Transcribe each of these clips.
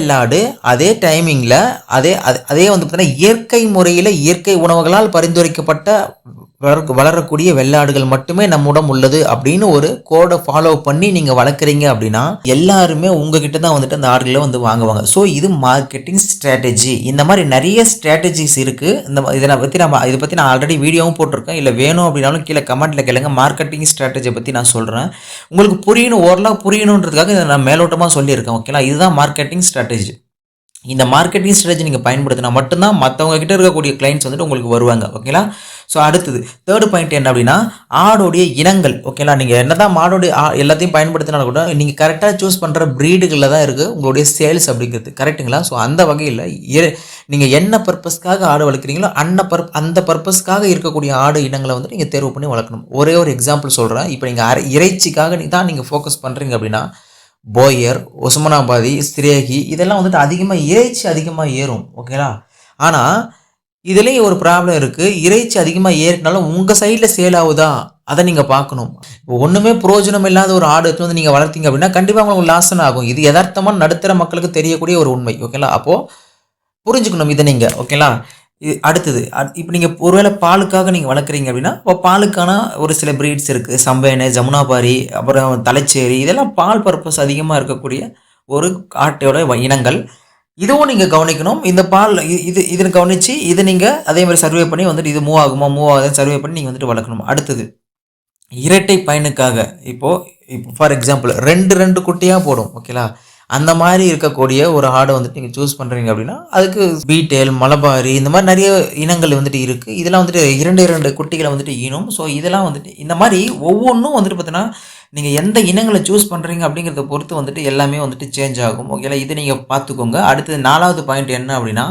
வெள்ளாடு அதே டைமிங்கில் அதே வந்து பார்த்தீங்கன்னா இயற்கை முறையில் இயற்கை உணவுகளால் பரிந்துரைக்கப்பட்ட வளரக்கூடிய வெள்ளாடுகள் மட்டுமே நம்முடன் உள்ளது அப்படின்னு ஒரு கோடை ஃபாலோ பண்ணி நீங்கள் வளர்க்குறீங்க அப்படின்னா எல்லாருமே உங்ககிட்ட தான் வந்துட்டு அந்த ஆடுகளை வந்து வாங்குவாங்க. ஸோ இது மார்க்கெட்டிங் ஸ்ட்ராட்டஜி. இந்த மாதிரி நிறைய ஸ்ட்ராட்டஜிஸ் இருக்குது. இதை பற்றி நான் ஆல்ரெடி வீடியோவும் போட்டிருக்கேன். இல்லை வேணும் அப்படின்னாலும் கீழே கமெண்ட்டில் கேளுங்க. மார்க்கெட்டிங் ஸ்ட்ராட்டஜியை பற்றி நான் சொல்கிறேன். உங்களுக்கு ஓரளவு புரியணுன்றதுக்காக இதை நான் மேலோட்டமாக சொல்லியிருக்கேன். ஓகேங்களா, இதுதான் மார்க்கெட்டிங் ஸ்ட்ராட்டஜி. இந்த மார்க்கெட்டிங் ஸ்ட்ராட்டஜி நீங்கள் பயன்படுத்தினா மட்டும்தான் மற்றவங்க கிட்ட இருக்கக்கூடிய கிளைண்ட்ஸ் வந்துட்டு உங்களுக்கு வருவாங்க. ஓகேங்களா, ஸோ அடுத்தது தேர்டு பாயிண்ட் என்ன அப்படின்னா ஆடோடைய இனங்கள். ஓகேங்களா, நீங்கள் என்ன தான் மாடோடைய எல்லாத்தையும் பயன்படுத்தினாலும் கூட நீங்கள் கரெக்டாக சூஸ் பண்ணுற ப்ரீடுகளில் தான் இருக்குது உங்களுடைய சேல்ஸ் அப்படிங்கிறது. கரெக்டுங்களா? ஸோ அந்த வகையில் நீங்கள் என்ன பர்பஸ்க்காக ஆடு வளர்க்குறீங்களோ அந்த பர்பஸ்க்காக இருக்கக்கூடிய ஆடு இனங்களை வந்து நீங்கள் தேர்வு பண்ணி வளர்க்கணும். ஒரே ஒரு எக்ஸாம்பிள் சொல்கிறேன். இப்போ நீங்கள் இறைச்சிக்காக தான் நீங்கள் ஃபோக்கஸ் பண்ணுறீங்க அப்படின்னா போயர், ஒஸ்மானாபாதி, ஸ்திரேகி இதெல்லாம் வந்துட்டு இறைச்சி அதிகமாக ஏறும். ஓகேங்களா, ஆனால் இதுலேயும் ஒரு ப்ராப்ளம் இருக்குது. இறைச்சி அதிகமாக ஏறினாலும் உங்கள் சைடில் சேல் ஆகுதா அதை நீங்கள் பார்க்கணும். இப்போ ஒன்றுமே பிரயோஜனம் இல்லாத ஒரு ஆடு எடுத்து வந்து நீங்கள் வளர்த்தீங்க அப்படின்னா கண்டிப்பாக உங்களுக்கு லாஸ் ஆகும். இது யதார்த்தமாக நடுத்தர மக்களுக்கு தெரியக்கூடிய ஒரு உண்மை. ஓகேங்களா, அப்போது புரிஞ்சுக்கணும் இதை நீங்கள். ஓகேங்களா, அடுத்தது இப்போ நீங்கள் ஒருவேளை பாலுக்காக நீங்கள் வளர்க்குறீங்க அப்படின்னா இப்போ பாலுக்கான ஒரு சில ப்ரீட்ஸ் இருக்குது. சம்பேனை, ஜமுனாபாரி, அப்புறம் தலைச்சேரி, இதெல்லாம் பால் பர்பஸ் அதிகமாக இருக்கக்கூடிய ஒரு ஆட்டோட இனங்கள். இதுவும் நீங்கள் கவனிக்கணும். இந்த பால் இதில் கவனித்து இதை நீங்கள் அதே மாதிரி சர்வே பண்ணி வந்துட்டு இது மூவ் ஆகுதுன்னு சர்வே பண்ணி நீங்கள் வந்துட்டு வளர்க்கணும். அடுத்தது இரட்டை பயனுக்காக இப்போது ஃபார் எக்ஸாம்பிள் ரெண்டு குட்டியாக போடும். ஓகேங்களா, அந்த மாதிரி இருக்கக்கூடிய ஒரு ஆடை வந்துட்டு நீங்கள் சூஸ் பண்ணுறீங்க அப்படின்னா அதுக்கு பீட்டேல், மலபாரி இந்த மாதிரி நிறைய இனங்கள் வந்துட்டு இருக்குது. இதெல்லாம் வந்துட்டு இரண்டு குட்டிகளை வந்துட்டு ஈனும். ஸோ இதெல்லாம் வந்துட்டு இந்த மாதிரி ஒவ்வொன்றும் வந்துட்டு பார்த்தீங்கன்னா நீங்கள் எந்த இனங்களை சூஸ் பண்ணுறீங்க அப்படிங்கிறத பொறுத்து வந்துட்டு எல்லாமே வந்துட்டு சேஞ்ச் ஆகும். ஓகேங்களா, இது நீங்கள் பார்த்துக்கோங்க. அடுத்தது 4வது பாயிண்ட் என்ன அப்படின்னா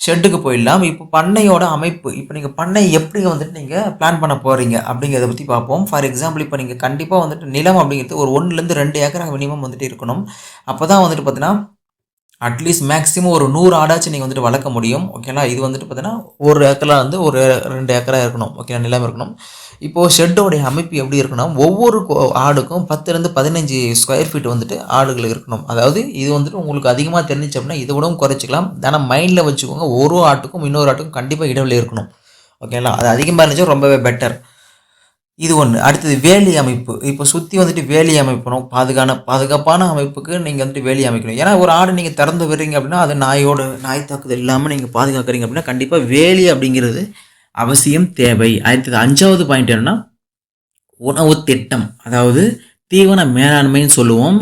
ஷெட்டுக்கு போயிடலாம். இப்போ பண்ணையோட அமைப்பு, இப்போ நீங்கள் பண்ணை எப்படி வந்துட்டு நீங்கள் பிளான் பண்ண போகிறீங்க அப்படிங்கிறத பற்றி பார்ப்போம். ஃபார் எக்ஸாம்பிள் இப்போ நீங்கள் கண்டிப்பாக வந்துட்டு நிலம் அப்படிங்கிறது ஒரு 1லேருந்து 2 ஏக்கர் மினிமம் வந்துட்டு இருக்கணும். அப்போ தான் வந்துட்டு பார்த்தீங்கன்னா அட்லீஸ்ட் மேக்ஸிமம் ஒரு 100 ஆடாச்சும் நீங்கள் வந்துட்டு வளர்க்க முடியும். ஓகேங்களா, இது வந்துட்டு பார்த்தீங்கன்னா 1 ஏக்கரில் வந்து ஒரு 2 ஏக்கராக இருக்கணும். ஓகே, நிலம் இருக்கணும். இப்போது ஷெட்டோடைய அமைப்பு எப்படி இருக்குன்னா ஒவ்வொரு ஆடுக்கும் 10லேருந்து 15 ஸ்கொயர் ஃபீட் வந்துட்டு ஆடுகள் இருக்கணும். அதாவது இது வந்துட்டு உங்களுக்கு அதிகமாக தெரிஞ்சிச்சு அப்படின்னா இதை விடவும் குறைச்சிக்கலாம். ஆனால் மைண்டில் வச்சுக்கோங்க, ஒரு ஆட்டுக்கும் இன்னொரு ஆட்டுக்கும் கண்டிப்பாக இடைவெளி இருக்கணும். ஓகேங்களா, அது அதிகமாக இருந்துச்சா ரொம்பவே பெட்டர். இது ஒன்று. அடுத்தது வேலி அமைப்பு. இப்போ சுற்றி வந்துட்டு வேலி அமைக்கணும். பாதுகாப்பான அமைப்புக்கு நீங்கள் வந்துட்டு வேலி அமைக்கணும். ஏன்னா ஒரு ஆடு நீங்கள் திறந்து விடுறீங்க அப்படின்னா அது நாய் தாக்குதல் இல்லாமல் நீங்கள் பாதுகாக்கிறீங்க அப்படின்னா கண்டிப்பாக வேலி அப்படிங்கிறது அவசியம் தேவை. அடுத்தது 5வது பாயிண்ட் என்னன்னா உணவு திட்டம், அதாவது தீவன மேலாண்மைன்னு சொல்லுவோம்.